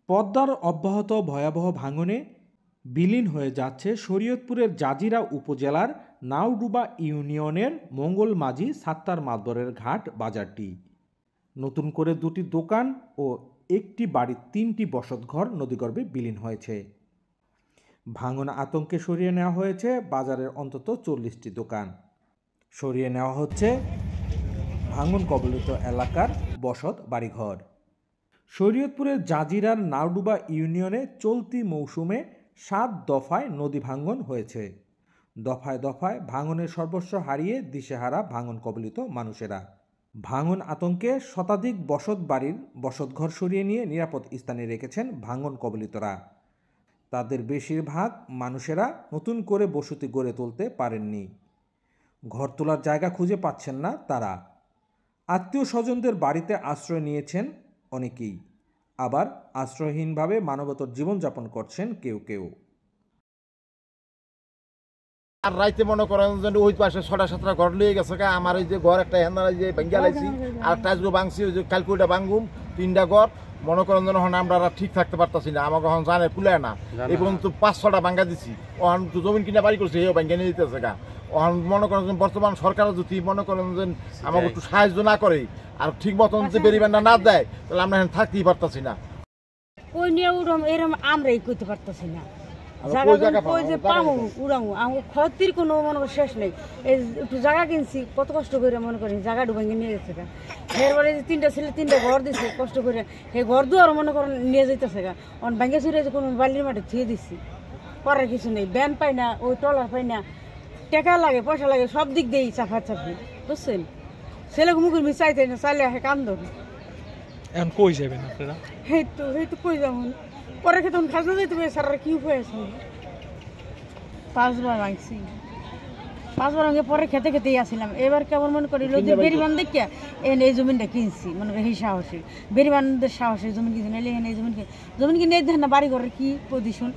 পদ্মার অব্যাহত ভয়াবহ ভাঙনে বিলীন হয়ে যাচ্ছে শরীয়তপুরের জাজিরা উপজেলার নাওডুবা ইউনিয়নের মঙ্গলমাঝি সাত্তার মাতবরের ঘাট বাজারটি। নতুন করে 2টি দোকান ও একটি বাড়ির 3টি বসতঘর নদীগর্ভে বিলীন হয়েছে। ভাঙন আতঙ্কে সরিয়ে নেওয়া হয়েছে বাজারের অন্তত 40টি দোকান। সরিয়ে নেওয়া হচ্ছে ভাঙন কবলিত এলাকার বসত বাড়িঘর। শরীয়তপুরের জাজিরার নাওডুবা ইউনিয়নে চলতি মৌসুমে 7 দফায় নদী ভাঙন হয়েছে। দফায় দফায় ভাঙনের সর্বস্ব হারিয়ে দিশেহারা ভাঙন কবলিত মানুষেরা। ভাঙন আতঙ্কে শতাধিক বসত বাড়ির বসতঘর সরিয়ে নিয়ে নিরাপদ স্থানে রেখেছেন ভাঙন কবলিতরা। তাদের বেশিরভাগ মানুষেরা নতুন করে বসতি গড়ে তুলতে পারেননি। ঘর তোলার জায়গা খুঁজে পাচ্ছেন না তারা। আত্মীয় স্বজনদের বাড়িতে আশ্রয় নিয়েছেন অনেকেই, আবার আশ্রয়হীনভাবে মানবতর জীবনযাপন করছেন কেউ কেউ। আর রাইতে মনে করেন যে ওই পাশে 6টা-7টা ঘর লিয়ে গেছে। আমার এই যে ঘর একটা হ্যান্ডাল যে ভাঙ্গা লাইছি, আর টাইজগুলো ভাঙছি, ওই যে ক্যালকুলেটা ভাঙ্গুম 3টা ঘর। মনে করেন যেন আমরা ঠিক থাকতে পারতাছি না। আমাকে এখন জানে কুলে না, এই পর্যন্ত 5-6টা ভাঙ্গা দিছি। ওখান তো জমিন কিনা বাড়ি করছে, এও ভাঙ্গা নিয়ে দিতেছে গা। ওখান মনে করেন বর্তমান সরকার যদি মনে করেন যে আমাকে একটু সাহায্য না করে আর ঠিক মতন যে বেরিবান্ডা না দেয়, তাহলে আমরা এখন থাকতেই পারতাছি না। কই নিয়ে উড়াম এরকম আমরাই করতে পারতাছি না। ক্ষতির কোনো মনে করি শেষ নেই। এই একটু জায়গা কিনছি, কত কষ্ট করে মনে করি জায়গা ডুবাঙ্গে নিয়ে গেছে গা। এরপরে 3টা ছেলে 3টা ঘর দিছে কষ্ট করে, সেই ঘর দুয়ারও মনে করেন নিয়ে যেতেছে গা। অন ভাঙ্গে চুরে কোনো বালির মাঠে থুয়ে দিচ্ছি, করার কিছু নেই। ব্যান পাই না, ওই ট্রলার পাই না, টাকা লাগে পয়সা লাগে, সব দিক দিয়েই চাপি বুঝছেন। ছেলে মুখের মি চাইতে না, চাইলে আসে কান্দন। এখন কই যাবেন আপনারা? এই তো কই যাবেন, পরে খেতে খাজনা যেতে হবে, সারা কি উপায় আছে। 5 বার ভাঙছি, 5 বার ভাঙে পরে খেতে খেতেই আসছিলাম। এবার কেমন মনে করি লোকের বেরিবান দেখিয়া এই জমিনটা কিনছি, মনে করি এই সাহসী বেরিবানদের সাহসী জমিন কিনছি। নাহলে এখানে এই জমিন কিনে দেখেন না বাড়ি ঘরের কি পজিশন।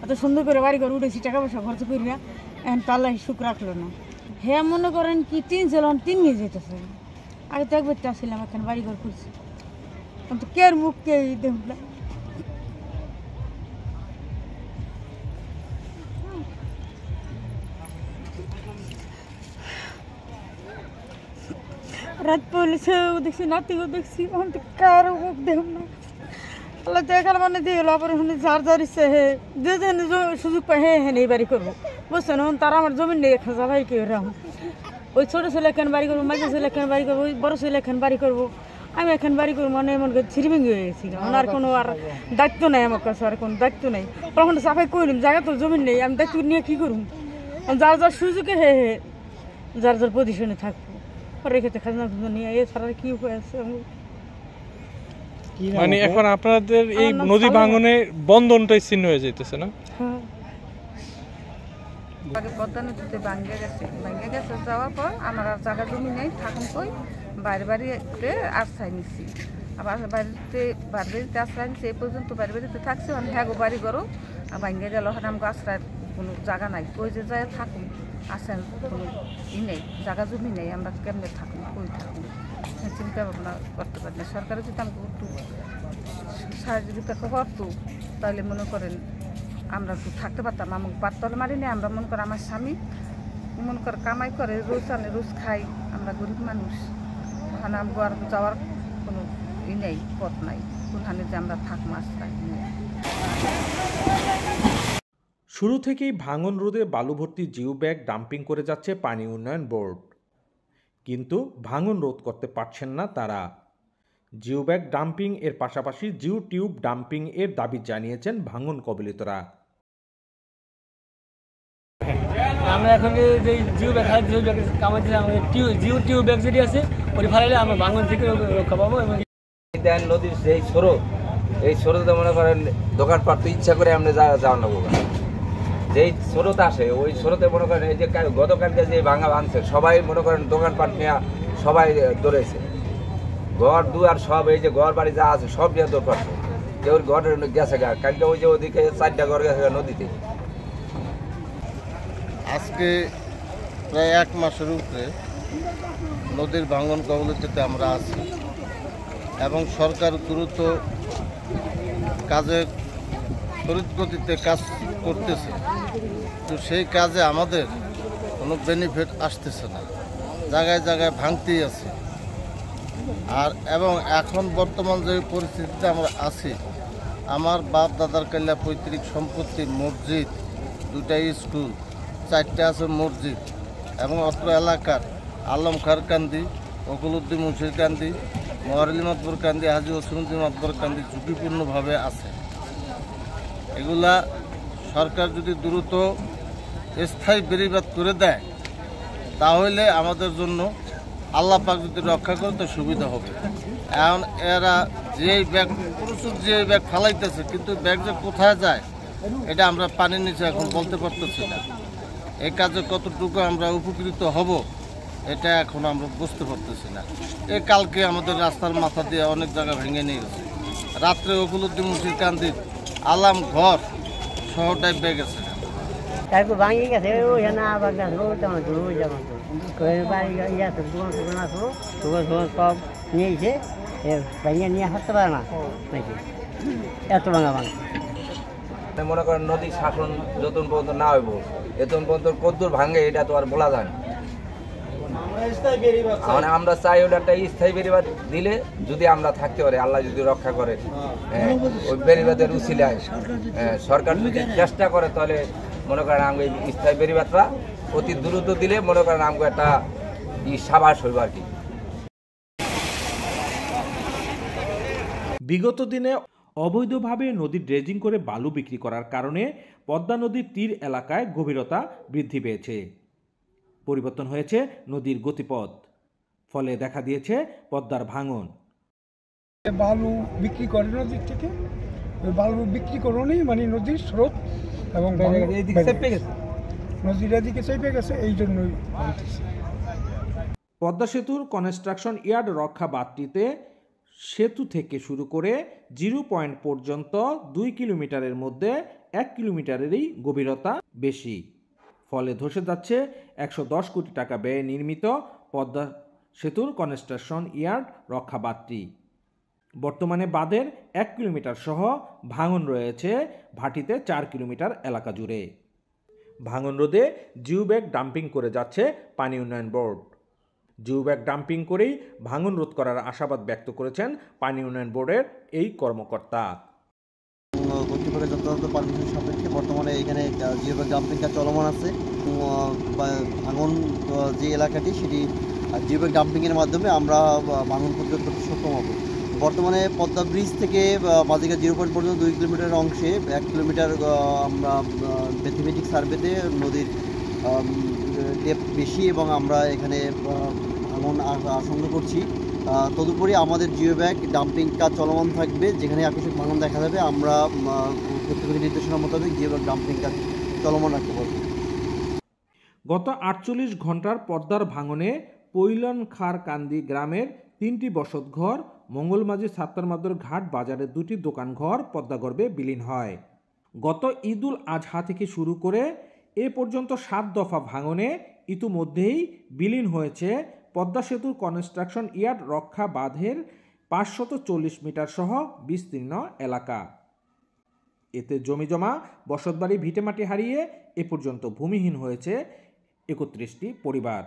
এত সুন্দর করে বাড়ি ঘর উঠেছি, টাকা পয়সা খরচ করিয়া, এখন তো আল্লাহ সুখ রাখলো না। হ্যাঁ মনে করেন কি 3 ছিল 3 নিয়ে যেতেছে। আগে তো একবার আসছিলাম, এখানে বাড়ি ঘর করছি, কিন্তু কে মুখ কে দেখলাম। রাত পড়লেছেও দেখছি, নাতিও দেখছি, কারো মুখ দেখুন না। তাহলে দেখার মানে দিয়ে গেল আবার যার ইচ্ছে হে যে সুযোগ পায় হ্যাঁ এই বাড়ি করবো বুঝছেন। এখন তারা আমার জমি নেই, খাজা ভাই কেউ রাম। ওই ছোটো ছেলে এখানে বাড়ি করবো, মাঝে ছেলে এখানে বাড়ি করবো, ওই বড়ো ছেলে এখানে বাড়ি করবো, আমি এখন বাড়ি করবো। মানে এমন করে ছিড়িভেঙ্গি হয়ে গেছি। আর কোনো আর দায়িত্ব নাই আমার কাছে, আর কোনো দায়িত্ব নেই। তখন সাফাই করলাম, জায়গা তো জমি নেই, আমি দায়িত্ব নিয়ে কী করুন। যার সুযোগে যার পজিশনে থাকবো, রেখেতে খাজনা খুঁজো নিয়ে এছাড়া কি উপায় আছে। মানে এখন আপনাদের এই নদী ভাঙনে বন্ধনটাই ছিন্ন হয়ে যাইতেছে না? হ্যাঁ, পদ্মা নদীতে ভাঙ্গে গেছে যাওয়ার পর আমার আর জায়গা জমি নেই, থাকুন কই বাড়িতে আশ্রয় নিচ্ছি। আবার বাড়িতে আশ্রয় নিচ্ছি, এই পর্যন্ত বাড়িতে থাকছি। হ্যাঁ গো বাড়ি করো ভাঙ্গে গেল, ওখানে আমাকে আশ্রয়ের কোনো জায়গা নাই। কই যে যায় থাকুন, আসেন কোনো নেই, জায়গা জমি নেই, আমরা কেমনে থাকুন, কই থাকুন, চিন্তা ভাবনা করতে পারি না। সরকারে যদি আমাকে একটু সহযোগিতা করতো, তাহলে মনে করেন আমরা একটু থাকতে পারতাম। আমাকে পাততলে মারি নেই, আমরা মনে করেন আমার স্বামী মনে করে কামাই করে, রোজ আনে রোজ খাই, আমরা গরিব মানুষ। ওখানে আমাকে আর যাওয়ার কোনো নেই, পথ নাই, কোনখানে যে আমরা থাকবো আশ্রয় নেই। শুরু থেকেই ভাঙন রোধে বালু ভর্তি জিও ব্যাগ ডাম্পিং করে যাচ্ছে পানি উন্নয়ন বোর্ড, কিন্তু ভাঙন রোধ করতে পারছেন না তারা। জিও ব্যাগ ডাম্পিং এর পাশাপাশি জিও টিউব ডাম্পিং এর দাবি জানিয়েছেন ভাঙন কবলিতরা। আমরা এখন যে জিও ব্যাগ কামাচ্ছি, জিও টিউব ব্যাগ যেটি আছে ওটি ফালাইলে আমরা ভাঙন থেকে রক্ষা পাবো। এবং নদীর সেই স্রোত, এই স্রোতে মনে করেন দোকানপাট তো ইচ্ছা করে আমরা যাওয়া নেবো। যেই স্রোত আসে ওই স্রোতে মনে করেন এই যে গতকালকে যে ভাঙছে, সবাই মনে করেন দোকানপাট নিয়ে সবাই দৌড়েছে, ঘর দুয়ার সব এই যে ঘর বাড়ি যা আছে সব নিয়ে দৌড় পাচ্ছে। কেউ ঘরের গেছে গা, কালকে ওই যে ওদিকে 4টা ঘর গেছে নদীতে। আজকে প্রায় 1 মাসের উপরে নদীর ভাঙন কবলিতে আমরা আছি। এবং সরকার দ্রুত তড়িৎ গতিতে কাজ করতেছে, তো সেই কাজে আমাদের কোনো বেনিফিট আসতেছে না, জায়গায় জায়গায় ভাঙতেই আছে। এবং এখন বর্তমান যে পরিস্থিতিতে আমরা আছি, আমার বাপ দাদার কাল্লা পৈতৃক সম্পত্তি, মসজিদ, 2টা স্কুল, 4টে আছে মসজিদ এবং অত্র এলাকার আলম খার কান্দি, অকুলউদ্দিন মুন্সির কান্দি, মোয়ারলি মাতবর কান্দি, হাজি ওসিমুদ্দিন মাতবর কান্দি ঝুঁকিপূর্ণভাবে আছে। এগুলা সরকার যদি দ্রুত স্থায়ী বেড়িবাদ করে দেয় তাহলে আমাদের জন্য আল্লাহ পাক যদি রক্ষা করে তো সুবিধা হবে। এখন এরা যেই ব্যাগ প্রচুর যে ব্যাগ ফালাইতেছে, কিন্তু ব্যাগ যে কোথায় যায় এটা আমরা পানির নিচে এখন বলতে পারতেছি না। এই কাজে কতটুকু আমরা উপকৃত হব এটা এখন আমরা বুঝতে পারতেছি না। এই কালকে আমাদের রাস্তার মাথা দিয়ে অনেক জায়গা ভেঙে নিয়ে গেছে। রাত্রে অকুলউদ্দিন মুন্সির কান্দির আলাম ঘর শহরটাই বেয়ে গেছে। তারপর ভাঙিয়ে গেছে ওইখানে আবার গেছে তেমন যেমন বাড়ি ইয়ে আছে, দোকান টোকান আসলো, দোকান টোকান সব নিয়েছে, ভাঙিয়ে নিয়ে হাঁটতে পারে না নাকি, এত ভাঙা ভাঙা। মনে করেন নদী শাসন যতন পর্যন্ত না হইব, এতন পর্যন্ত কদ্দূর ভাঙে এটা তো আর বলা যায় না। মানে আমরা চাই ওটা একটা স্থায়ী বেড়িবাদ দিলে যদি আমরা থাকতে পারি, আল্লাহ যদি রক্ষা করে, ওই বেড়িবাদের উছিলায় সরকার যদি চেষ্টা করে তাহলে মনে করেন আমি স্থায়ী বেড়িবাদটা অতি দ্রুত দিলে মনে করেন আমাকে একটা সাবাস হইব আর কি। বিগত দিনে অবৈধভাবে নদী ড্রেজিং করে বালু বিক্রি করার কারণে পদ্মা নদীর তীর এলাকায় গভীরতা বৃদ্ধি পেয়েছে, পরিবর্তন হয়েছে নদীর গতিপথ, ফলে দেখা দিয়েছে পদ্মার ভাঙন। বালু বিক্রি করে নদীর থেকে, ওই বালু বিক্রি করলেই মানে নদীর স্রোত এবং নদীর এদিকে চেপে গেছে, এই জন্যই পদ্মা সেতুর কনস্ট্রাকশন ইয়ার্ড রক্ষা বাঁধটিতে সেতু থেকে শুরু করে 0 পয়েন্ট পর্যন্ত 2 কিলোমিটারের মধ্যে 1 কিলোমিটারেরই গভীরতা বেশি, ফলে ধসে যাচ্ছে 110 কোটি টাকা ব্যয়ে নির্মিত পদ্মা সেতুর কনস্ট্রাকশন ইয়ার্ড রক্ষা বাঁধটি। বর্তমানে বাঁধের 1 কিলোমিটার সহ ভাঙন রয়েছে ভাটিতে 4 কিলোমিটার এলাকা জুড়ে। ভাঙন রোধে জিওব্যাগ ডাম্পিং করে যাচ্ছে পানি উন্নয়ন বোর্ড। জিওব্যাগ ডাম্পিং করেই ভাঙন রোধ করার আশাবাদ ব্যক্ত করেছেন পানি উন্নয়ন বোর্ডের এই কর্মকর্তা। কর্তৃপক্ষের যথাযথ পারমিশন সাপেক্ষে বর্তমানে এখানে জিওব্যাগ ডাম্পিং কাজ চলমান আছে। ভাঙন যে এলাকাটি সেটি জিওব্যাগ ডাম্পিংয়ের মাধ্যমে আমরা ভাঙন প্রতিরোধ করতে সক্ষম হব। বর্তমানে পদ্মা ব্রিজ থেকে বাজিকা 0 পয়েন্ট পর্যন্ত 2 কিলোমিটার অংশে 1 কিলোমিটার আমরা ম্যাথমেটিক সার্ভেতে নদীর ডেপথ বেশি এবং আমরা এখানে ভাঙন আশঙ্কা করছি। তদুপরি আমাদের জিওব্যাগ ডাম্পিং কাজ চলমান থাকবে, যেখানে আকস্মিক ভাঙন দেখা যাবে আমরা কর্তৃপক্ষের নির্দেশনা মোতাবেক জিওব্যাগ ডাম্পিং কাজ চলমান রাখতে পারব। গত 48 ঘন্টার পদ্মার ভাঙনে পৈলন খার কান্দি গ্রামের 3টি বসতঘর, মঙ্গলমাঝি সাত্তার মাদর ঘাট বাজারের 2টি দোকানঘর পদ্মাগর্ভে বিলীন হয়। গত ঈদুল আজহা থেকে শুরু করে এ পর্যন্ত 7 দফা ভাঙনে ইতিমধ্যেই বিলীন হয়েছে পদ্মা সেতুর কনস্ট্রাকশন ইয়ার্ড রক্ষা বাঁধের 540 মিটার সহ বিস্তীর্ণ এলাকা। এতে জমিজমা বসতবাড়ি ভিটেমাটি হারিয়ে এ পর্যন্ত ভূমিহীন হয়েছে 31টি পরিবার।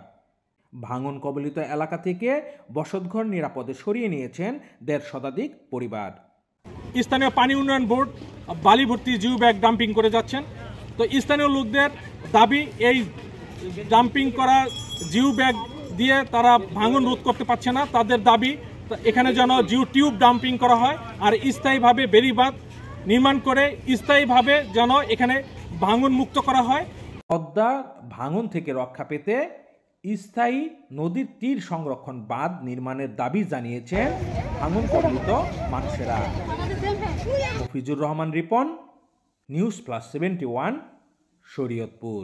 ভাঙন কবলিত এলাকা থেকে বসতঘর নিরাপদে সরিয়ে নিয়েছেন 1.5 শতাধিক পরিবার। স্থানীয় পানি উন্নয়ন বোর্ড বালি ভর্তি জিওব্যাগ ডাম্পিং করে যাচ্ছেন। তো স্থানীয় লোকদের দাবি, এই ডাম্পিং করা জিওব্যাগ দিয়ে তারা ভাঙন রোধ করতে পারছে না। তাদের দাবি এখানে যেন জিও টিউব ডাম্পিং করা হয় আর স্থায়ীভাবে বেড়িবাঁধ নির্মাণ করে স্থায়ীভাবে যেন এখানে ভাঙন মুক্ত করা হয়। পদ্মা ভাঙন থেকে রক্ষা পেতে স্থায়ী নদীর তীর সংরক্ষণ বাঁধ নির্মাণের দাবি জানিয়েছেন ভাঙন কবলিত মানুষেরা। Mafizur Rahman Ripon, news plus 71, Shariatpur.